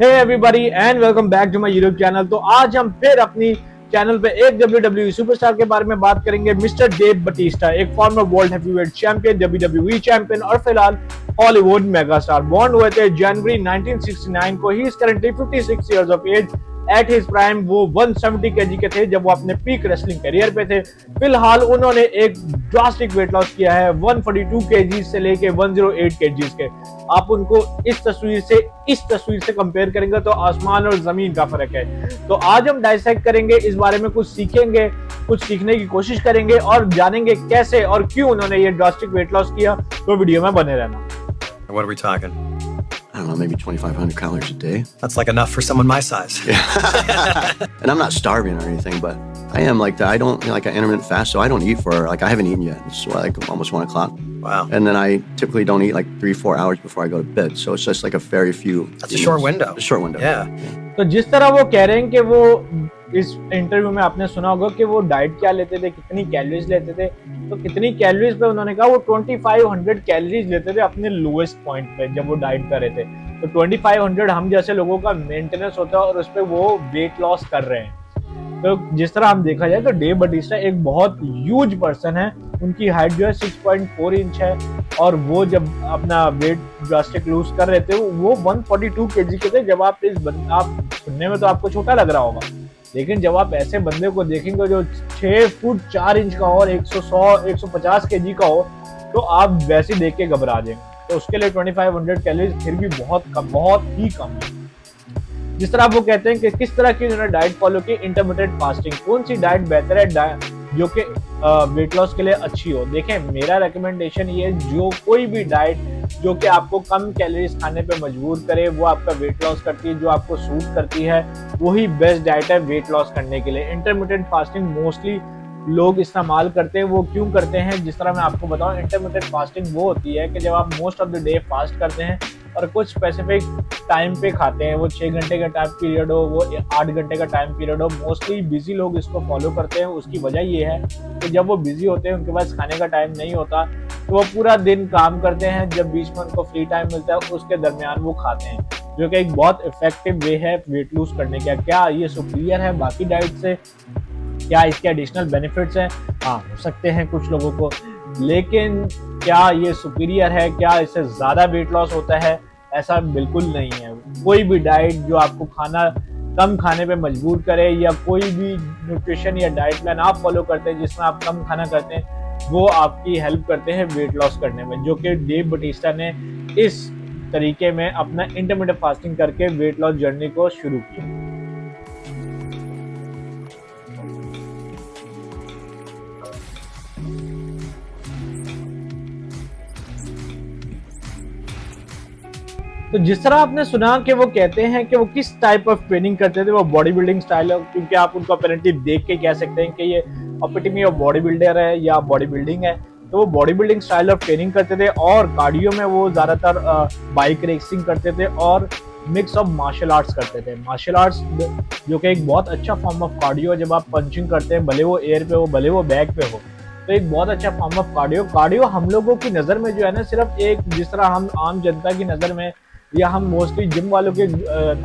Hey everybody and welcome back to my YouTube channel. तो आज हम फिर अपनी चैनल पे एक WWE सुपरस्टार के बारे में बात करेंगे, मिस्टर डेव बटिस्टा, एक farmer world heavyweight champion, WWE champion और फिलहाल हॉलीवुड मेगास्टार। बॉर्न हुए थे जनवरी 1969 को। He is currently 56 years of age. At his prime वो 170 केजी के थे जब वो अपने पीक रेसलिंग करियर पे थे। फिलहाल उन्होंने एक ड्रास्टिक वेट लॉस किया है 142 केजी से लेके 108 केजी के। आप उनको इस तस्वीर से कंपेयर करेंगे तो आसमान और जमीन का फर्क है। तो आज हम डाइसेक्ट करेंगे, इस बारे में कुछ सीखेंगे, कुछ सीखने की कोशिश करेंगे और जानेंगे कैसे और क्यों उन्होंने ये ड्रास्टिक वेट लॉस किया। तो वीडियो में बने रहना। What are we talking? I don't know, maybe 2,500 calories a day. That's like enough for someone my size. And I'm not starving or anything, but I am like that. I don't like an intermittent fast, so I don't eat for like I haven't eaten yet. It's like almost 1 o'clock. Wow. And then I typically don't eat like 3-4 hours before I go to bed. So it's just like a very few. That's a short window. A short window. Yeah. तो जिस तरह वो कह रहे हैं कि वो इस इंटरव्यू में आपने सुना होगा कि वो डाइट क्या लेते थे, कितनी कैलोरीज लेते थे। तो कितनी कैलोरीज पे उन्होंने कहा वो 2500 कैलोरीज लेते थे अपने लोएस्ट पॉइंट पे जब वो डाइट कर रहे थे। तो 2500 हम जैसे लोगों का मेंटेनेंस होता है और उस पर वो वेट लॉस कर रहे हैं। तो जिस तरह हम देखा जाए तो डेव बटिस्टा एक बहुत ह्यूज पर्सन है। उनकी हाइट जो है 6.4 इंच है और वो जब अपना वेट ड्रास्टिक लूज कर रहे थे वो 142 केजी के थे। जब आप आप सुनने में तो आपको छोटा लग रहा होगा, लेकिन जब आप ऐसे बंदे को देखेंगे जो 6 फुट 4 इंच का हो और 150 केजी का हो तो आप वैसे देख के घबरा जाएंगे। तो उसके लिए 2500 कैलोरीज फिर भी बहुत ही कम है। जिस तरह वो कहते हैं कि किस तरह की उन्होंने डाइट फॉलो की, इंटरमिटेंट फास्टिंग। कौन सी डाइट बेहतर है जो कि वेट लॉस के लिए अच्छी हो। देखें, मेरा रिकमेंडेशन ये है, जो कोई भी डाइट जो कि आपको कम कैलोरीज खाने पे मजबूर करे वो आपका वेट लॉस करती है, जो आपको सूट करती है वही बेस्ट डाइट है वेट लॉस करने के लिए। इंटरमिटेंट फास्टिंग मोस्टली लोग इस्तेमाल करते हैं। वो क्यों करते हैं, जिस तरह मैं आपको बताऊं, इंटरमिटेंट फास्टिंग वो होती है कि जब आप most of the day fast करते हैं और कुछ स्पेसिफिक टाइम पे खाते हैं, वो 6 घंटे का टाइम पीरियड हो, वो 8 घंटे का टाइम पीरियड हो। मोस्टली बिजी लोग इसको फॉलो करते हैं। उसकी वजह ये है कि जब वो बिजी होते हैं उनके पास खाने का टाइम नहीं होता, तो वो पूरा दिन काम करते हैं। जब बीच में उनको फ्री टाइम मिलता है उसके दरमियान वो खाते हैं, जो कि एक बहुत इफेक्टिव वे है वेट लूज करने का। क्या ये सुपीरियर है बाकी डाइट से? क्या इसके एडिशनल बेनिफिट्स हैं? हाँ, हो सकते हैं कुछ लोगों को, लेकिन क्या ये सुपीरियर है? क्या इससे ज़्यादा वेट लॉस होता है? ऐसा बिल्कुल नहीं है। कोई भी डाइट जो आपको कम खाने पे मजबूर करे, या कोई भी न्यूट्रिशन या डाइट प्लान आप फॉलो करते हैं जिसमें आप कम खाना करते हैं, वो आपकी हेल्प करते हैं वेट लॉस करने में, जो कि डेव बटिस्टा ने इस तरीके में अपना इंटरमिटेंट फास्टिंग करके वेट लॉस जर्नी को शुरू किया। तो जिस तरह आपने सुना कि वो कहते हैं कि वो किस टाइप ऑफ ट्रेनिंग करते थे, वो बॉडी बिल्डिंग स्टाइल, क्योंकि आप उनको अपेरेंटली देख के कह सकते हैं कि ये एपिटमी ऑफ बॉडी बिल्डर है या बॉडी बिल्डिंग है। तो वो body building style of training करते थे और कार्डियो में वो ज़्यादातर बाइक रेसिंग करते थे और मिक्स ऑफ मार्शल आर्ट्स करते थे। मार्शल आर्ट्स जो कि एक बहुत अच्छा फॉर्म ऑफ कार्डियो, जब आप पंचिंग करते हैं, भले वो एयर पे हो भले वो बैक पे हो, तो एक बहुत अच्छा फॉर्म ऑफ कार्डियो हम लोगों की नज़र में जो है ना, सिर्फ एक, जिस तरह हम आम जनता की नज़र में या हम मोस्टली जिम वालों के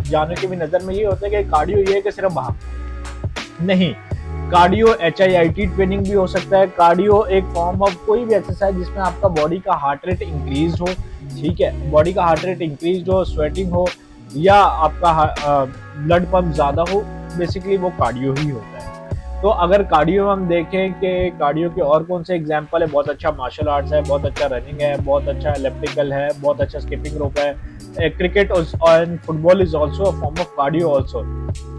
जानने की भी नज़र में ये होता है कि कार्डियो ये है कि सिर्फ भाग नहीं। कार्डियो HIIT ट्रेनिंग भी हो सकता है। कार्डियो एक फॉर्म ऑफ कोई भी एक्सरसाइज जिसमें आपका बॉडी का हार्ट रेट इंक्रीज हो, ठीक है, बॉडी का हार्ट रेट इंक्रीज हो, स्वेटिंग हो या आपका ब्लड पंप ज़्यादा हो, बेसिकली वो कार्डियो ही होता है। तो अगर कार्डियो में हम देखें कि कार्डियो के और कौन से एग्जाम्पल है, बहुत अच्छा मार्शल आर्ट्स है, बहुत अच्छा रनिंग है, बहुत अच्छा इलेप्टिकल है, बहुत अच्छा स्किपिंग रोप है, क्रिकेट और football is also a form of cardio also,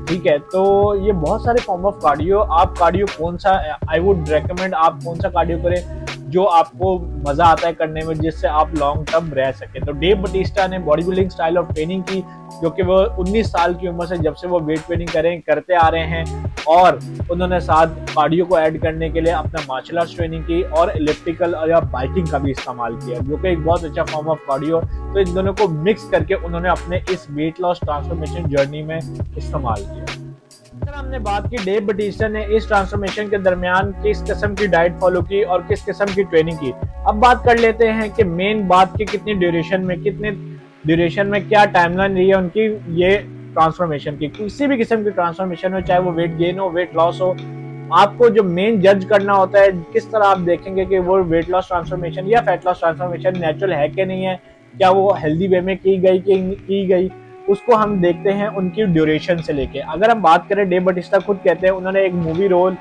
ठीक है। तो ये बहुत सारे फॉर्म ऑफ कार्डियो। आप कार्डियो कौन सा, आई वुड रेकमेंड आप कौन सा कार्डियो करें जो आपको मजा आता है करने में, जिससे आप लॉन्ग टर्म रह सके। तो डेव बटिस्टा ने body building style of training की, जो कि वो 19 साल की उम्र से जब से वो वेट ट्रेनिंग करते आ रहे हैं, और उन्होंने साथ कार्डियो को ऐड करने के लिए अपना मार्शल आर्ट्स ट्रेनिंग की और इलेक्ट्रिकल या बाइकिंग का भी इस्तेमाल किया, जो कि एक बहुत अच्छा फॉर्म ऑफ कार्डियो। तो इन दोनों को मिक्स करके उन्होंने अपने इस वेट लॉस ट्रांसफॉर्मेशन जर्नी में इस्तेमाल किया। हमने बात की डेव बटिस्टा ने इस ट्रांसफॉर्मेशन के दरमियान किस किस्म की डाइट फॉलो की और किस किस्म की ट्रेनिंग की। अब बात कर लेते हैं कि मेन बात की कितनी ड्यूरेशन में, कितने ड्यूरेशन में क्या टाइमलाइन रही है उनकी ये ट्रांसफॉर्मेशन की, किसी भी किस्म की ट्रांसफॉर्मेशन हो, चाहे वो वेट गेन हो, वेट लॉस हो, आपको जो मेन जज करना होता है किस तरह आप देखेंगे कि वो वेट लॉस ट्रांसफॉर्मेशन या फैट लॉस ट्रांसफॉर्मेशन नेचुरल है कि नहीं है, क्या वो हेल्दी वे में की गई, उसको हम देखते हैं उनकी ड्यूरेशन से लेके। अगर हम बात करें, डेव बटिस्टा खुद कहते हैं, उन्होंने एक मूवी रोल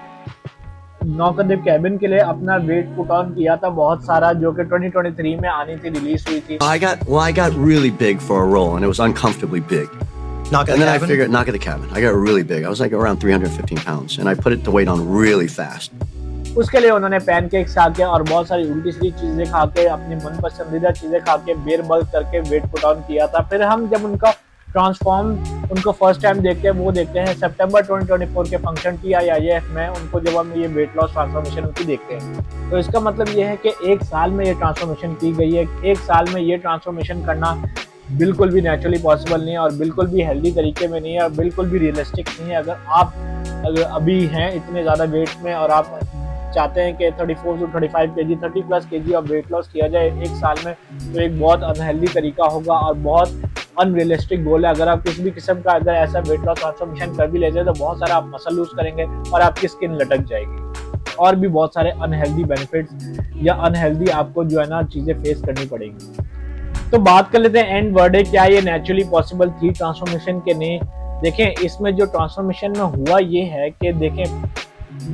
नौकरदेव कैबिन के लिए अपना वेट पुट ऑन किया था बहुत सारा, जो कि 2023 में आनी थी, रिलीज हुई थी। I got really big for a role, and it was uncomfortably big. Knock And then I cabin? figured, knock at the cabin. I got really big. I was like around 315 pounds, and I put it to weight on really fast. उसके लिए उन्होंने pancakes खा के और बहुत सारी उल्टी सीधी चीजें खा के, अपनी मन पसंदीदा चीजें खा के, बेर बल्क करके वेट पुट ऑन किया था। फिर हम जब उनका ट्रांसफॉर्म उनको फर्स्ट टाइम देखते हैं, वो देखते हैं सितंबर 2024 के फंक्शन TIIF में, उनको जब हम ये वेट लॉस ट्रांसफॉर्मेशन उनकी देखते हैं, तो इसका मतलब ये है कि एक साल में ये ट्रांसफॉर्मेशन की गई है। एक साल में ये ट्रांसफॉर्मेशन करना बिल्कुल भी नेचुरली पॉसिबल नहीं है और बिल्कुल भी हेल्दी तरीके में नहीं है और बिल्कुल भी रियलिस्टिक नहीं है। अगर अभी हैं इतने ज़्यादा वेट में और आप चाहते हैं कि 34 to 35 kg, 30+ kg of weight loss किया जाए एक साल में, तो एक बहुत अनहेल्दी तरीका होगा और बहुत अनरियलिस्टिक गोल है। अगर आप किसी भी किस्म का अगर ऐसा वेट लॉस ट्रांसफॉर्मेशन कर भी लेते हैं तो बहुत सारा आप मसल लूज करेंगे और आपकी स्किन लटक जाएगी और भी बहुत सारे अनहेल्दी बेनिफिट्स या अनहेल्दी आपको जो है ना चीज़ें फेस करनी पड़ेंगी। तो बात कर लेते हैं एंड वर्ड है, क्या ये नेचुरली पॉसिबल थी ट्रांसफॉर्मेशन के नहीं। देखें, इसमें जो ट्रांसफॉर्मेशन में हुआ ये है कि देखें,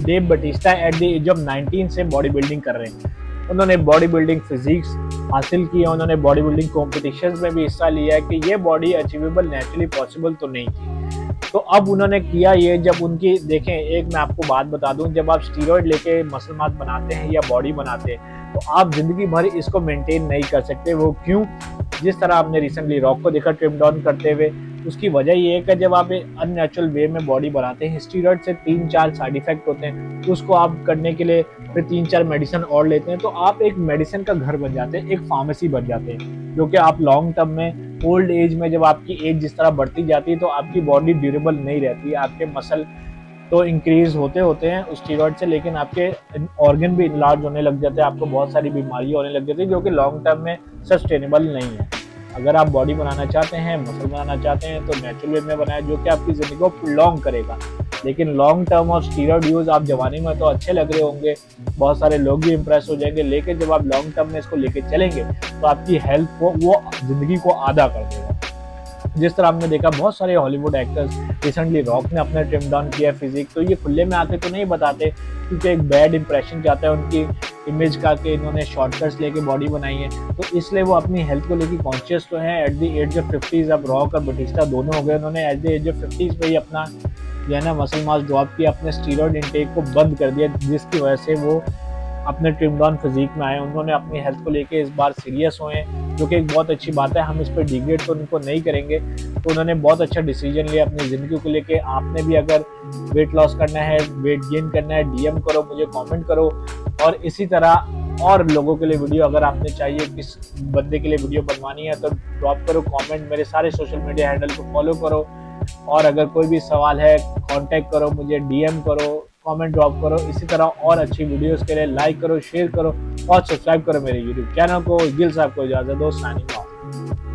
Dave Batista at the age of 19 से बॉडी बिल्डिंग कर रहे हैं। उन्होंने बॉडी बिल्डिंग फिजिक्स हासिल की है, उन्होंने बॉडी बिल्डिंग कॉम्पिटिशन्स में भी हिस्सा लिया है कि ये बॉडी अचीवेबल नेचुरली पॉसिबल तो नहीं थी। तो अब उन्होंने किया ये, जब उनकी देखें, एक मैं आपको बात बता दूं, जब आप स्टीरॉयड लेके मसल मास बनाते हैं या बॉडी बनाते हैं तो आप जिंदगी भर इसको मेंटेन नहीं कर सकते। वो क्यों? जिस तरह आपने रिसेंटली रॉक को देखा ट्रिम डाउन करते हुए, उसकी वजह ये है कि जब आप अननेचुरल वे में बॉडी बनाते हैं, स्टीरॉयड से 3-4 साइड इफेक्ट होते हैं, उसको आप करने के लिए फिर 3-4 मेडिसिन और लेते हैं, तो आप एक मेडिसिन का घर बन जाते हैं, एक फार्मेसी बन जाते हैं, जो कि आप लॉन्ग टर्म में ओल्ड एज में, जब आपकी एज जिस तरह बढ़ती जाती है तो आपकी बॉडी ड्यूरेबल नहीं रहती है। आपके मसल तो इंक्रीज होते हैं उस स्टीरॉयड से, लेकिन आपके ऑर्गन भी इनलार्ज होने लग जाते हैं, आपको बहुत सारी बीमारियां होने लग जाती है, जो कि लॉन्ग टर्म में सस्टेनेबल नहीं है। अगर आप बॉडी बनाना चाहते हैं, मसल बनाना चाहते हैं, तो नेचुरल वे में बनाएं, जो कि आपकी ज़िंदगी को लॉन्ग करेगा। लेकिन लॉन्ग टर्म और स्टीरॉयड यूज़ आप जवानी में तो अच्छे लग रहे होंगे, बहुत सारे लोग भी इंप्रेस हो जाएंगे, लेकिन जब आप लॉन्ग टर्म में इसको लेके चलेंगे तो आपकी हेल्थ को, वो ज़िंदगी को आधा कर देगा। जिस तरह आपने देखा, बहुत सारे हॉलीवुड एक्टर्स, रिसेंटली रॉक ने अपना ट्रिम डाउन किया फिजिक, तो ये खुले में आके तो नहीं बताते, क्योंकि एक बैड इंप्रेशन जाता है उनकी इमेज का कि इन्होंने शॉर्टकट्स लेके बॉडी बनाई है, तो इसलिए वो अपनी हेल्थ को लेके कॉन्शियस तो हैं। Eight the age of 50s अब रॉक और बटिस्टा दोनों हो गए, उन्होंने eight the age of 50s में ही अपना जो है ना मसल मास ड्रॉप किया, अपने स्टीरॉयड इंटेक को बंद कर दिया, जिसकी वजह से वो अपने ट्रिम डाउन फिजिक में आए। उन्होंने अपनी हेल्थ को लेके इस बार सीरियस हुए, जो कि एक बहुत अच्छी बात है, हम इस पर डिग्रेड तो उनको नहीं करेंगे। तो उन्होंने बहुत अच्छा डिसीजन लिया अपनी ज़िंदगी को लेके। आपने भी अगर वेट लॉस करना है, वेट गेन करना है, DM करो, मुझे कमेंट करो, और इसी तरह और लोगों के लिए वीडियो अगर आपने चाहिए, किस बंदे के लिए वीडियो बनवानी है, तो ड्रॉप करो कमेंट, मेरे सारे सोशल मीडिया हैंडल को फॉलो करो, और अगर कोई भी सवाल है कांटेक्ट करो, मुझे DM करो, कमेंट ड्रॉप करो। इसी तरह और अच्छी वीडियोस के लिए लाइक करो, शेयर करो और सब्सक्राइब करो मेरे YouTube चैनल को। गिल साहब को इजाज़त दो, साइनिंग ऑफ।